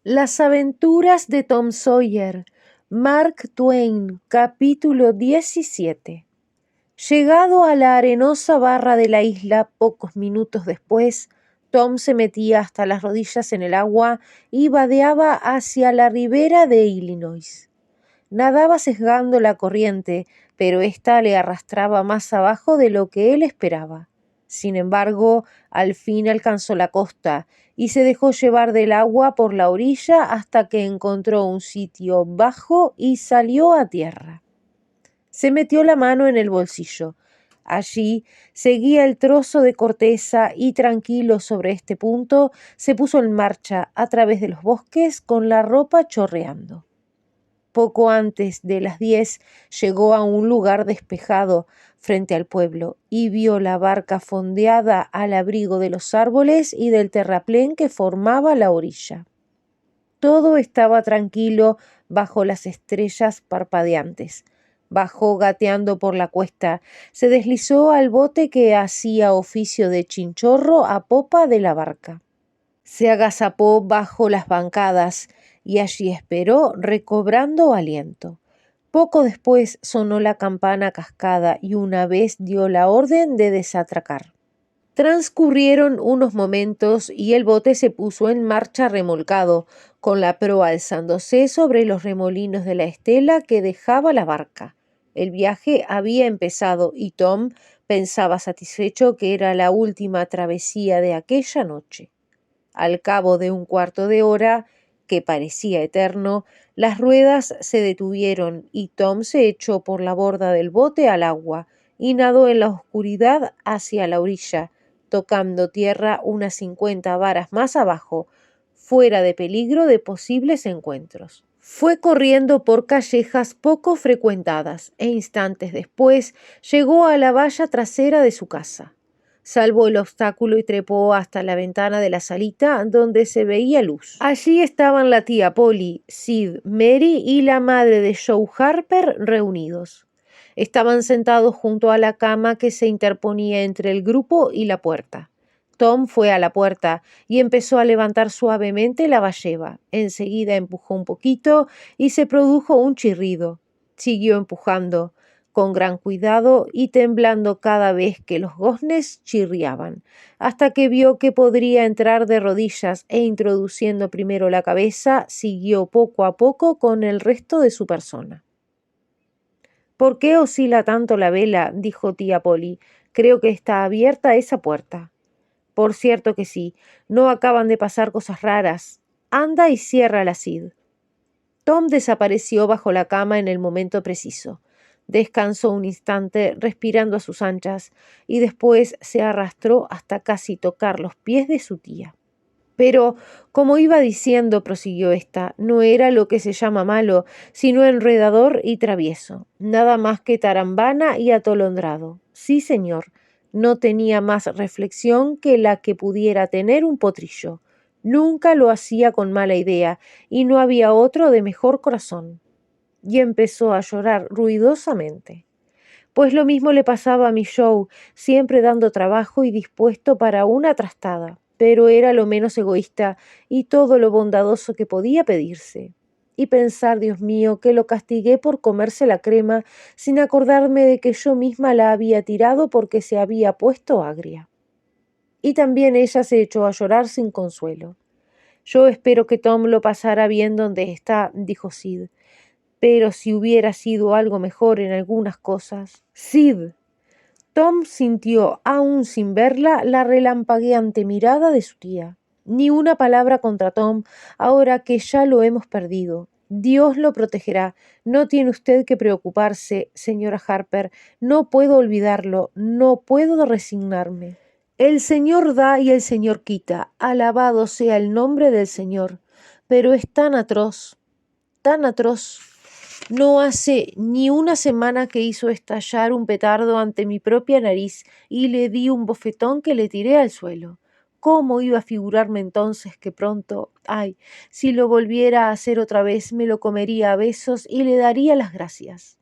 Las aventuras de Tom Sawyer, Mark Twain, capítulo 17. Llegado a la arenosa barra de la isla pocos minutos después, Tom se metía hasta las rodillas en el agua y vadeaba hacia la ribera de Illinois. Nadaba sesgando la corriente, pero ésta le arrastraba más abajo de lo que él esperaba. Sin embargo, al fin alcanzó la costa y se dejó llevar del agua por la orilla hasta que encontró un sitio bajo y salió a tierra. Se metió la mano en el bolsillo. Allí seguía el trozo de corteza y tranquilo sobre este punto se puso en marcha a través de los bosques con la ropa chorreando. Poco antes de las 10 llegó a un lugar despejado frente al pueblo y vio la barca fondeada al abrigo de los árboles y del terraplén que formaba la orilla. Todo estaba tranquilo bajo las estrellas parpadeantes. Bajó gateando por la cuesta, se deslizó al bote que hacía oficio de chinchorro a popa de la barca. Se agazapó bajo las bancadas y allí esperó, recobrando aliento. Poco después sonó la campana cascada y una vez dio la orden de desatracar. Transcurrieron unos momentos y el bote se puso en marcha remolcado, con la proa alzándose sobre los remolinos de la estela que dejaba la barca. El viaje había empezado y Tom pensaba satisfecho que era la última travesía de aquella noche. Al cabo de un cuarto de hora, que parecía eterno, las ruedas se detuvieron y Tom se echó por la borda del bote al agua y nadó en la oscuridad hacia la orilla, tocando tierra unas 50 varas más abajo, fuera de peligro de posibles encuentros. Fue corriendo por callejas poco frecuentadas e instantes después llegó a la valla trasera de su casa. Salvó el obstáculo y trepó hasta la ventana de la salita donde se veía luz. Allí estaban la tía Polly, Sid, Mary y la madre de Joe Harper reunidos. Estaban sentados junto a la cama que se interponía entre el grupo y la puerta. Tom fue a la puerta y empezó a levantar suavemente la valleva. Enseguida empujó un poquito y se produjo un chirrido. Siguió empujando con gran cuidado y temblando cada vez que los goznes chirriaban, hasta que vio que podría entrar de rodillas e introduciendo primero la cabeza, siguió poco a poco con el resto de su persona. ¿Por qué oscila tanto la vela?, dijo tía Polly. Creo que está abierta esa puerta. Por cierto que sí, no acaban de pasar cosas raras. Anda y ciérrala, Sid. Tom desapareció bajo la cama en el momento preciso. Descansó un instante respirando a sus anchas y después se arrastró hasta casi tocar los pies de su tía. Pero, como iba diciendo, prosiguió ésta, no era lo que se llama malo, sino enredador y travieso, nada más que tarambana y atolondrado. Sí, señor, no tenía más reflexión que la que pudiera tener un potrillo. Nunca lo hacía con mala idea, y no había otro de mejor corazón. Y empezó a llorar ruidosamente. Pues lo mismo le pasaba a mi Joe, siempre dando trabajo y dispuesto para una trastada, pero era lo menos egoísta y todo lo bondadoso que podía pedirse. Y pensar, Dios mío, que lo castigué por comerse la crema sin acordarme de que yo misma la había tirado porque se había puesto agria. Y también ella se echó a llorar sin consuelo. Yo espero que Tom lo pasara bien donde está, dijo Sid. Pero si hubiera sido algo mejor en algunas cosas. Sid. Tom sintió, aún sin verla, la relampagueante mirada de su tía. Ni una palabra contra Tom, ahora que ya lo hemos perdido. Dios lo protegerá. No tiene usted que preocuparse, señora Harper. No puedo olvidarlo. No puedo resignarme. El Señor da y el Señor quita. Alabado sea el nombre del Señor. Pero es tan atroz, tan atroz. No hace ni una semana que hizo estallar un petardo ante mi propia nariz y le di un bofetón que le tiré al suelo. ¿Cómo iba a figurarme entonces que pronto, ay, si lo volviera a hacer otra vez, me lo comería a besos y le daría las gracias?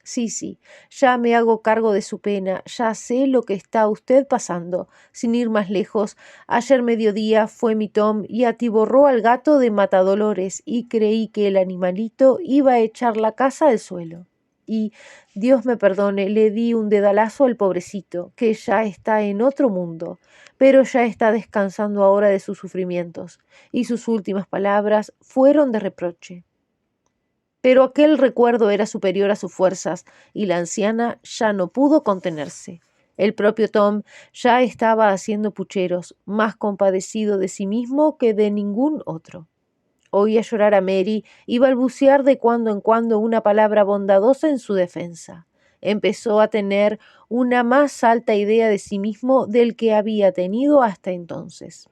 Sí, ya me hago cargo de su pena, ya sé lo que está usted pasando. Sin ir más lejos, ayer mediodía fue mi Tom y atiborró al gato de Matadolores y creí que el animalito iba a echar la casa al suelo. Y, Dios me perdone, le di un dedalazo al pobrecito, que ya está en otro mundo, pero ya está descansando ahora de sus sufrimientos, y sus últimas palabras fueron de reproche. Pero aquel recuerdo era superior a sus fuerzas, y la anciana ya no pudo contenerse. El propio Tom ya estaba haciendo pucheros, más compadecido de sí mismo que de ningún otro. Oía llorar a Mary y balbucear de cuando en cuando una palabra bondadosa en su defensa. Empezó a tener una más alta idea de sí mismo del que había tenido hasta entonces.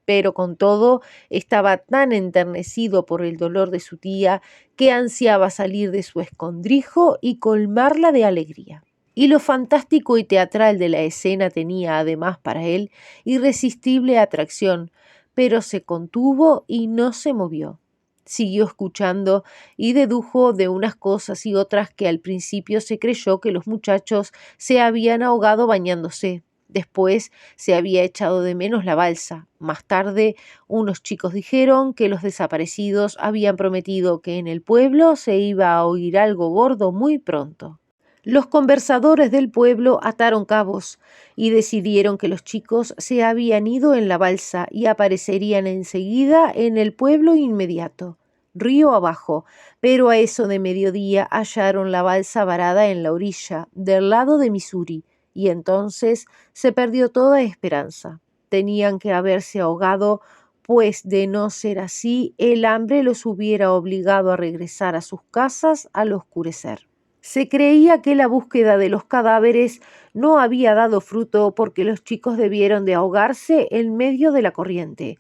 Pero con todo estaba tan enternecido por el dolor de su tía que ansiaba salir de su escondrijo y colmarla de alegría. Y lo fantástico y teatral de la escena tenía además para él irresistible atracción, pero se contuvo y no se movió. Siguió escuchando y dedujo de unas cosas y otras que al principio se creyó que los muchachos se habían ahogado bañándose. Después se había echado de menos la balsa. Más tarde, unos chicos dijeron que los desaparecidos habían prometido que en el pueblo se iba a oír algo gordo muy pronto. Los conversadores del pueblo ataron cabos y decidieron que los chicos se habían ido en la balsa y aparecerían enseguida en el pueblo inmediato, río abajo, pero a eso de mediodía hallaron la balsa varada en la orilla, del lado de Missouri, y entonces se perdió toda esperanza. Tenían que haberse ahogado, pues de no ser así, el hambre los hubiera obligado a regresar a sus casas al oscurecer. Se creía que la búsqueda de los cadáveres no había dado fruto porque los chicos debieron de ahogarse en medio de la corriente,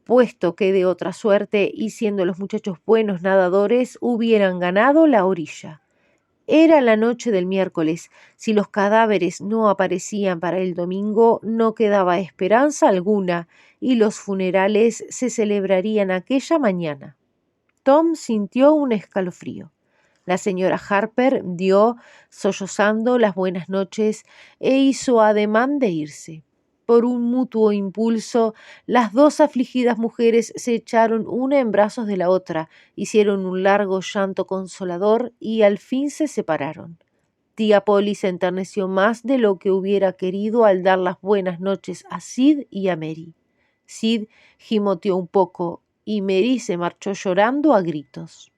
puesto que de otra suerte, y siendo los muchachos buenos nadadores, hubieran ganado la orilla. Era la noche del miércoles. Si los cadáveres no aparecían para el domingo, no quedaba esperanza alguna, y los funerales se celebrarían aquella mañana. Tom sintió un escalofrío. La señora Harper dio, sollozando, las buenas noches e hizo ademán de irse. Por un mutuo impulso, las dos afligidas mujeres se echaron una en brazos de la otra, hicieron un largo llanto consolador y al fin se separaron. Tía Polly se enterneció más de lo que hubiera querido al dar las buenas noches a Sid y a Mary. Sid gimoteó un poco y Mary se marchó llorando a gritos.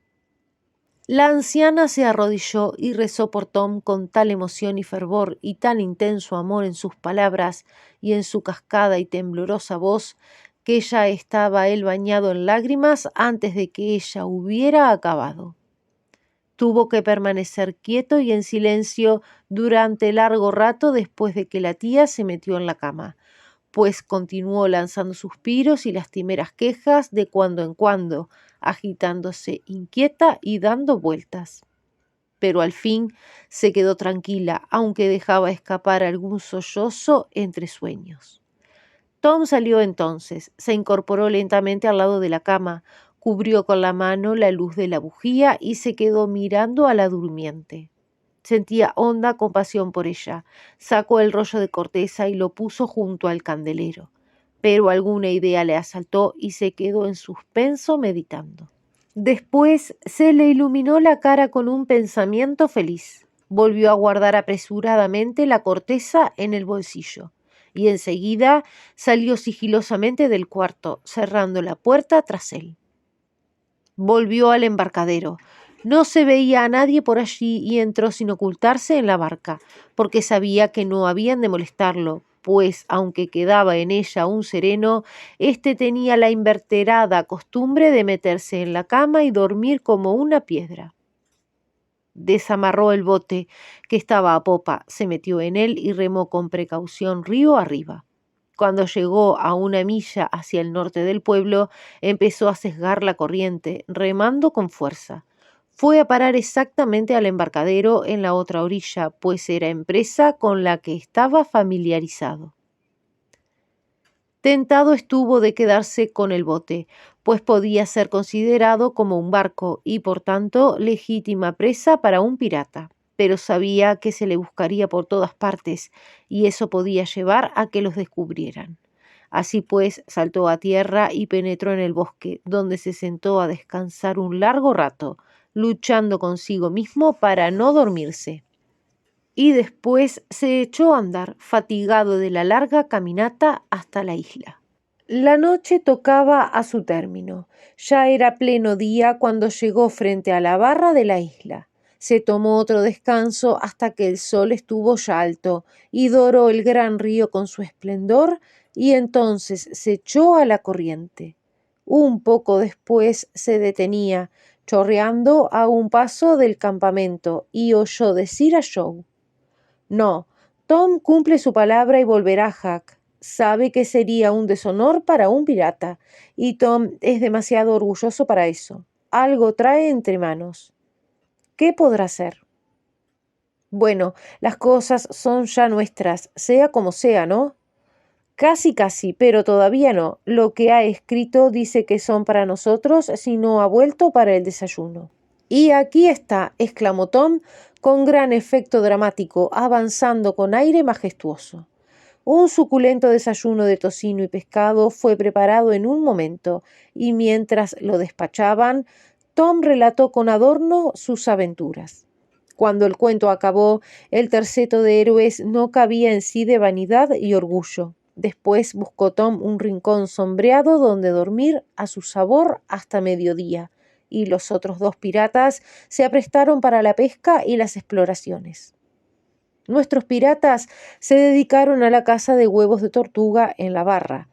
La anciana se arrodilló y rezó por Tom con tal emoción y fervor y tan intenso amor en sus palabras y en su cascada y temblorosa voz, que ya estaba él bañado en lágrimas antes de que ella hubiera acabado. Tuvo que permanecer quieto y en silencio durante largo rato después de que la tía se metió en la cama, pues continuó lanzando suspiros y lastimeras quejas de cuando en cuando, agitándose inquieta y dando vueltas. Pero al fin se quedó tranquila, aunque dejaba escapar algún sollozo entre sueños. Tom salió entonces, se incorporó lentamente al lado de la cama, cubrió con la mano la luz de la bujía y se quedó mirando a la durmiente. Sentía honda compasión por ella. Sacó el rollo de corteza y lo puso junto al candelero. Pero alguna idea le asaltó y se quedó en suspenso meditando. Después se le iluminó la cara con un pensamiento feliz. Volvió a guardar apresuradamente la corteza en el bolsillo y enseguida salió sigilosamente del cuarto, cerrando la puerta tras él. Volvió al embarcadero. No se veía a nadie por allí y entró sin ocultarse en la barca, porque sabía que no habían de molestarlo, pues aunque quedaba en ella un sereno, éste tenía la inveterada costumbre de meterse en la cama y dormir como una piedra. Desamarró el bote, que estaba a popa, se metió en él y remó con precaución río arriba. Cuando llegó a una milla hacia el norte del pueblo, empezó a sesgar la corriente, remando con fuerza. Fue a parar exactamente al embarcadero en la otra orilla, pues era empresa con la que estaba familiarizado. Tentado estuvo de quedarse con el bote, pues podía ser considerado como un barco y por tanto legítima presa para un pirata. pero sabía que se le buscaría por todas partes y eso podía llevar a que los descubrieran. Así pues, saltó a tierra y penetró en el bosque, donde se sentó a descansar un largo rato, luchando consigo mismo para no dormirse. Y después se echó a andar, fatigado de la larga caminata hasta la isla. La noche tocaba a su término. Ya era pleno día cuando llegó frente a la barra de la isla. Se tomó otro descanso hasta que el sol estuvo ya alto y doró el gran río con su esplendor, y entonces se echó a la corriente. Un poco después se detenía, chorreando a un paso del campamento, y oyó decir a Joe: «No, Tom cumple su palabra y volverá a Jack. Sabe que sería un deshonor para un pirata, y Tom es demasiado orgulloso para eso. Algo trae entre manos. ¿Qué podrá ser?» «Bueno, las cosas son ya nuestras, sea como sea, ¿no?» «Casi, casi, pero todavía no. Lo que ha escrito dice que son para nosotros si no ha vuelto para el desayuno». «Y aquí está», exclamó Tom con gran efecto dramático, avanzando con aire majestuoso. Un suculento desayuno de tocino y pescado fue preparado en un momento, y mientras lo despachaban, Tom relató con adorno sus aventuras. Cuando el cuento acabó, el terceto de héroes no cabía en sí de vanidad y orgullo. Después buscó Tom un rincón sombreado donde dormir a su sabor hasta mediodía, y los otros dos piratas se aprestaron para la pesca y las exploraciones. Nuestros piratas se dedicaron a la caza de huevos de tortuga en la barra.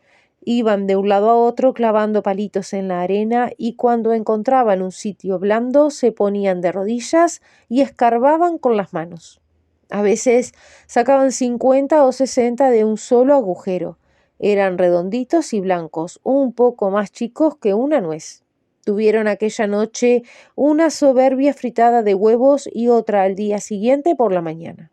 Iban de un lado a otro clavando palitos en la arena, y cuando encontraban un sitio blando se ponían de rodillas y escarbaban con las manos. A veces sacaban 50 o 60 de un solo agujero. Eran redonditos y blancos, un poco más chicos que una nuez. Tuvieron aquella noche una soberbia fritada de huevos y otra al día siguiente por la mañana.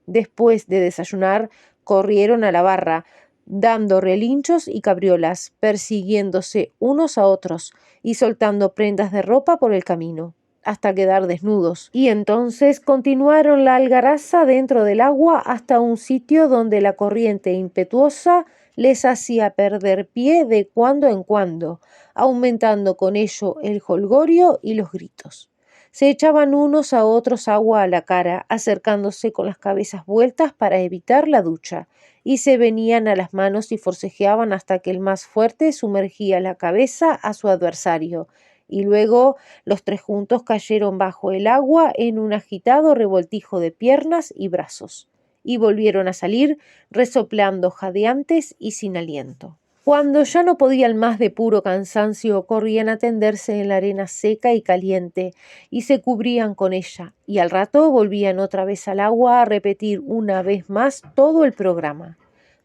Después de desayunar, corrieron a la barra, dando relinchos y cabriolas, persiguiéndose unos a otros y soltando prendas de ropa por el camino, hasta quedar desnudos. Y entonces continuaron la algaraza dentro del agua hasta un sitio donde la corriente impetuosa les hacía perder pie de cuando en cuando, aumentando con ello el jolgorio y los gritos. Se echaban unos a otros agua a la cara, acercándose con las cabezas vueltas para evitar la ducha, y se venían a las manos y forcejeaban hasta que el más fuerte sumergía la cabeza a su adversario, y luego los tres juntos cayeron bajo el agua en un agitado revoltijo de piernas y brazos, y volvieron a salir resoplando jadeantes y sin aliento. Cuando ya no podían más de puro cansancio, corrían a tenderse en la arena seca y caliente, y se cubrían con ella, y al rato volvían otra vez al agua a repetir una vez más todo el programa.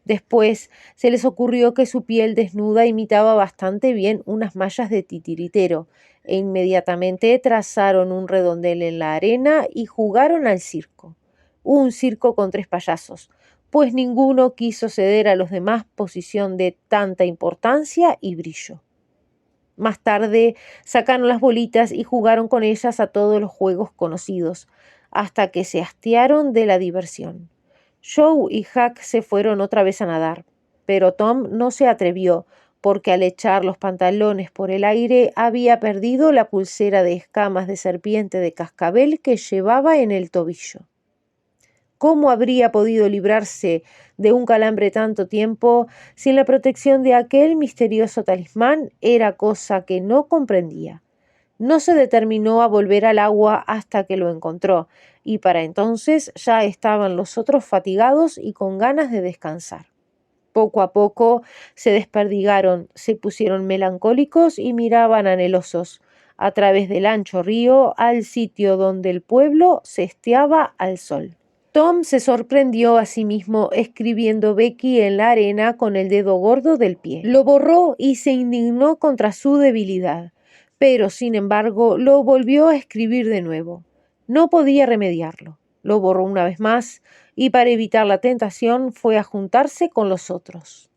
Después se les ocurrió que su piel desnuda imitaba bastante bien unas mallas de titiritero, e inmediatamente trazaron un redondel en la arena y jugaron al circo. Un circo con tres payasos, pues ninguno quiso ceder a los demás posición de tanta importancia y brillo. Más tarde sacaron las bolitas y jugaron con ellas a todos los juegos conocidos, hasta que se hastiaron de la diversión. Joe y Jack se fueron otra vez a nadar, pero Tom no se atrevió, porque al echar los pantalones por el aire había perdido la pulsera de escamas de serpiente de cascabel que llevaba en el tobillo. ¿Cómo habría podido librarse de un calambre tanto tiempo sin la protección de aquel misterioso talismán? Era cosa que no comprendía. No se determinó a volver al agua hasta que lo encontró, y para entonces ya estaban los otros fatigados y con ganas de descansar. Poco a poco se desperdigaron, se pusieron melancólicos y miraban anhelosos a través del ancho río al sitio donde el pueblo se estiaba al sol. Tom se sorprendió a sí mismo escribiendo Becky en la arena con el dedo gordo del pie. Lo borró y se indignó contra su debilidad, pero sin embargo lo volvió a escribir de nuevo. No podía remediarlo. Lo borró una vez más y para evitar la tentación fue a juntarse con los otros.